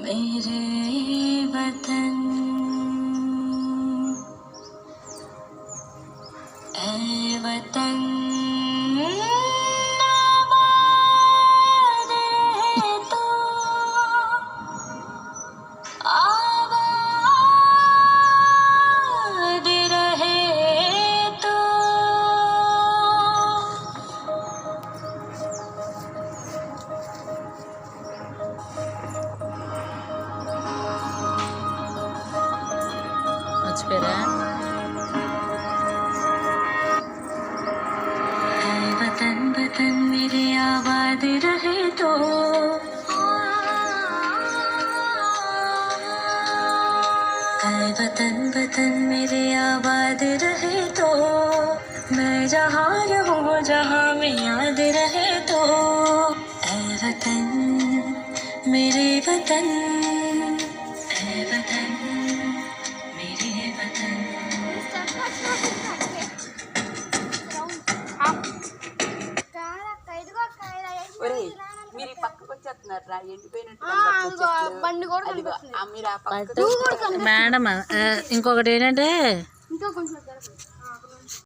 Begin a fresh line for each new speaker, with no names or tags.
मेरे वतन ए वतन आबाद रहे तो आबाद रहे तो మర్చిపోయారా वतन वतन मेरे आबाद रहे तो वतन वतन मेरे आबाद रहे तो मैं जहाँ रहूँ जहाँ में याद रहे तो ऐ वतन मेरे वतन ऐ वतन मेरे वतन
మీరు పక్కకు వచ్చేస్తున్నారు రా ఎండిపోయినట్టు
మేడం ఇంకొకటి ఏంటంటే